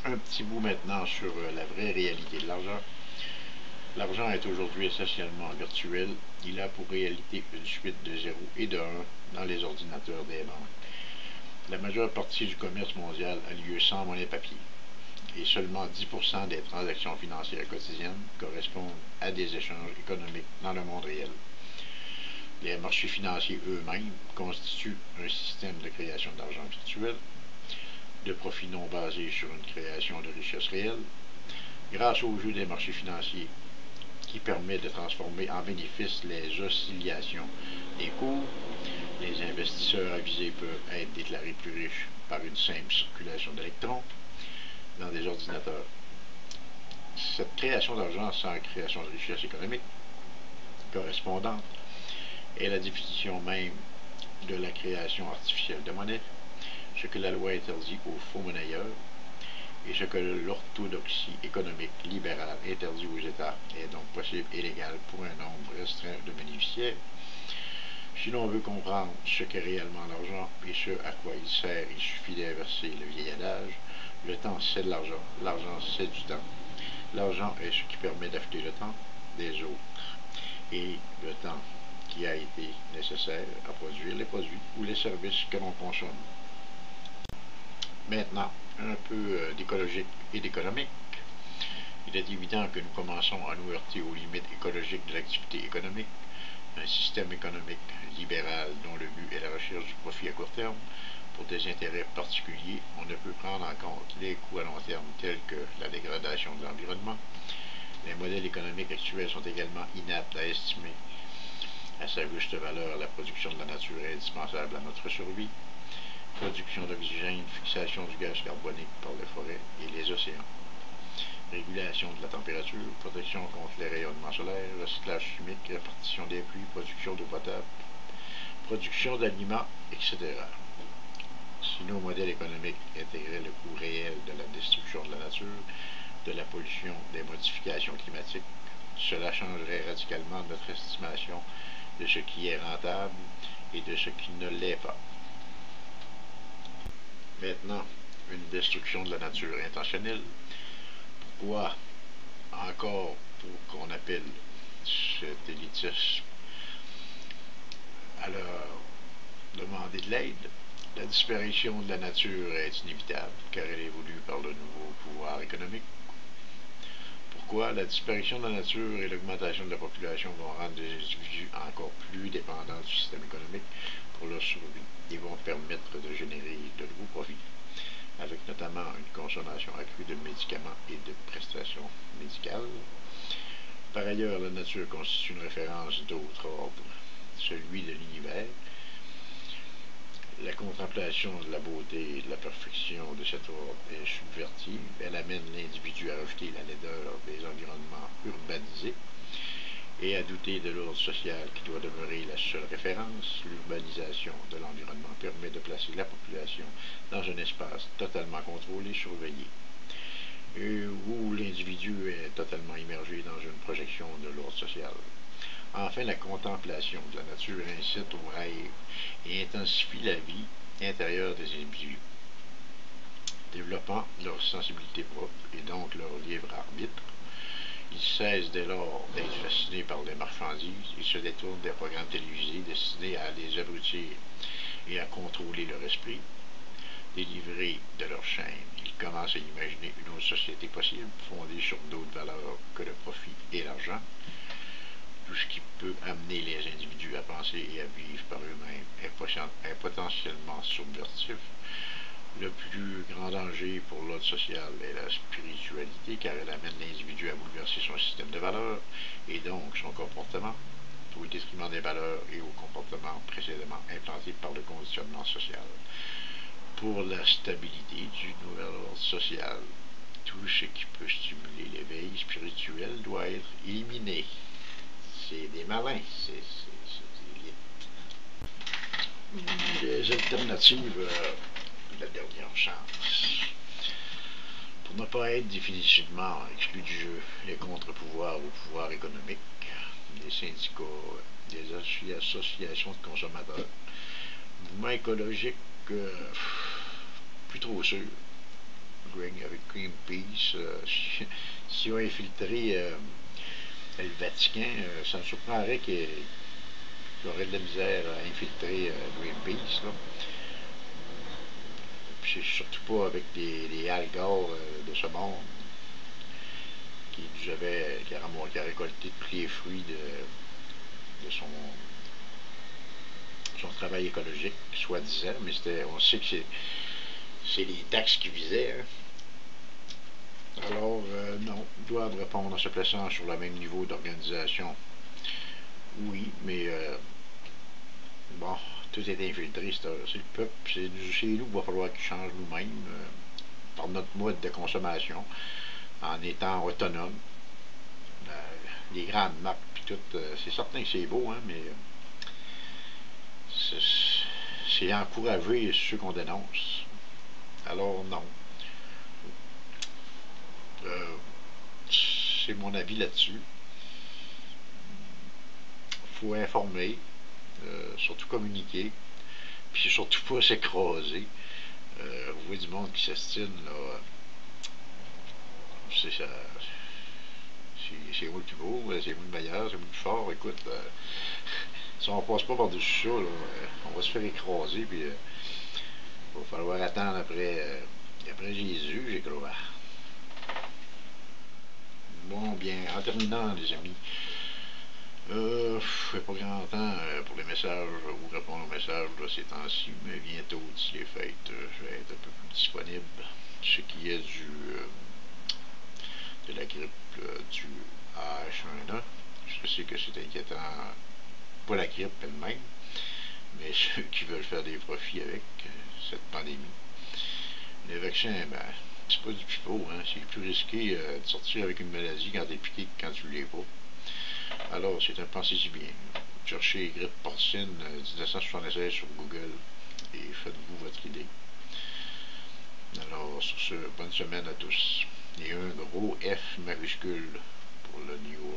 Un petit bout maintenant sur la vraie réalité de l'argent. L'argent est aujourd'hui essentiellement virtuel. Il a pour réalité une suite de 0 et de 1 dans les ordinateurs des banques. La majeure partie du commerce mondial a lieu sans monnaie papier et seulement 10% des transactions financières quotidiennes correspondent à des échanges économiques dans le monde réel. Les marchés financiers eux-mêmes constituent un système de création d'argent virtuel, de profits non basés sur une création de richesse réelle, grâce au jeu des marchés financiers qui permet de transformer en bénéfices les oscillations des cours. Les investisseurs avisés peuvent être déclarés plus riches par une simple circulation d'électrons dans des ordinateurs. Cette création d'argent sans création de richesse économique correspondante est la définition même de la création artificielle de monnaie, ce que la loi interdit aux faux monnayeurs et ce que l'orthodoxie économique libérale interdit aux États est donc possible et légal pour un nombre restreint de bénéficiaires. Si l'on veut comprendre ce qu'est réellement l'argent et ce à quoi il sert, il suffit d'inverser le vieil adage. Le temps, c'est de l'argent. L'argent, c'est du temps. L'argent est ce qui permet d'acheter le temps des autres et le temps qui a été nécessaire à produire les produits ou les services que l'on consomme. Maintenant, un peu d'écologique et d'économique. Il est évident que nous commençons à nous heurter aux limites écologiques de l'activité économique. Un système économique libéral dont le but est la recherche du profit à court terme pour des intérêts particuliers, on ne peut prendre en compte les coûts à long terme tels que la dégradation de l'environnement. Les modèles économiques actuels sont également inaptes à estimer à sa juste valeur la production de la nature est indispensable à notre survie. Production d'oxygène, fixation du gaz carbonique par les forêts et les océans. Régulation de la température, protection contre les rayonnements solaires, recyclage chimique, répartition des pluies, production d'eau potable, production d'aliments, etc. Si nos modèles économiques intégraient le coût réel de la destruction de la nature, de la pollution, des modifications climatiques, cela changerait radicalement notre estimation de ce qui est rentable et de ce qui ne l'est pas. Maintenant, une destruction de la nature intentionnelle. Pourquoi encore pour qu'on appelle cet élitisme à leur demander de l'aide? La disparition de la nature est inévitable car elle est voulue par le nouveau pouvoir économique. Pourquoi? La disparition de la nature et l'augmentation de la population vont rendre les individus encore plus dépendants du système économique pour leur survie et vont permettre de générer de nouveaux profits, avec notamment une consommation accrue de médicaments et de prestations médicales. Par ailleurs, la nature constitue une référence d'autre ordre, celui de l'univers. La contemplation de la beauté et de la perfection de cet ordre est subversive. Elle amène l'individu à rejeter la laideur des environnements urbanisés et à douter de l'ordre social qui doit demeurer la seule référence. L'urbanisation de l'environnement permet de placer la population dans un espace totalement contrôlé, surveillé, et où l'individu est totalement immergé dans une projection de l'ordre social. Enfin, la contemplation de la nature incite au rêve et intensifie la vie intérieure des individus, développant leur sensibilité propre et donc leur libre arbitre. Ils cessent dès lors d'être fascinés par les marchandises et se détournent des programmes télévisés destinés à les abrutir et à contrôler leur esprit. Délivrés de leur chaîne, ils commencent à imaginer une autre société possible, fondée sur d'autres valeurs que le profit et l'argent. Tout ce qui peut amener les individus à penser et à vivre par eux-mêmes est potentiellement subversif. Le plus grand danger pour l'ordre social est la spiritualité, car elle amène l'individu à bouleverser son système de valeurs et donc son comportement, au détriment des valeurs et au comportement précédemment implantés par le conditionnement social. Pour la stabilité du nouvel ordre social, tout ce qui peut stimuler l'éveil spirituel doit être éliminé. C'est des malins, c'est des alternatives, la dernière chance. Pour ne pas être définitivement exclu du jeu, les contre-pouvoirs au pouvoir économique, des syndicats, des associations de consommateurs, mouvements écologiques, plus trop sûrs, avec Greenpeace, s'ils ont infiltré le Vatican, ça me surprendrait qu'ils auraient de la misère à infiltrer Greenpeace. Là. Puis c'est surtout pas avec les Al Gore de ce monde qui a récolté tous les fruits de son travail écologique, soi-disant, mais on sait que c'est les taxes qui visaient. Hein. Alors, non, ils doivent répondre en se plaçant sur le même niveau d'organisation. Oui, mais bon, tout est infiltré, c'est le peuple, c'est nous qu'il va falloir qu'il change nous-mêmes par notre mode de consommation, en étant autonome. Les grandes marques, puis tout, c'est certain que c'est beau, hein, mais c'est encourager ceux qu'on dénonce. Alors, non. C'est mon avis là-dessus. Il faut informer, surtout communiquer, puis surtout pas s'écraser. Vous voyez du monde qui s'estime, là. C'est ça. C'est moi le plus beau, c'est moi le meilleur, c'est moi le plus fort. Écoute, si on passe pas par-dessus ça, là, on va se faire écraser, puis il va falloir attendre après Jésus, j'ai cru. Bon, bien, en terminant, les amis, je fais pas grand temps pour les messages, ou répondre aux messages de ces temps-ci, mais bientôt, d'ici les fêtes, je vais être un peu plus disponible. Ce qui est de la grippe du H1N1. Je sais que c'est inquiétant, pas la grippe elle-même, mais ceux qui veulent faire des profits avec cette pandémie. Les vaccins, ben, c'est pas du pipeau, hein. C'est plus risqué de sortir avec une maladie quand t'es piqué que quand tu l'es pas. Alors, c'est un pensez-y bien. Cherchez grippe porcine 1976 sur Google et faites-vous votre idée. Alors, sur ce, bonne semaine à tous. Et un gros F majuscule pour le New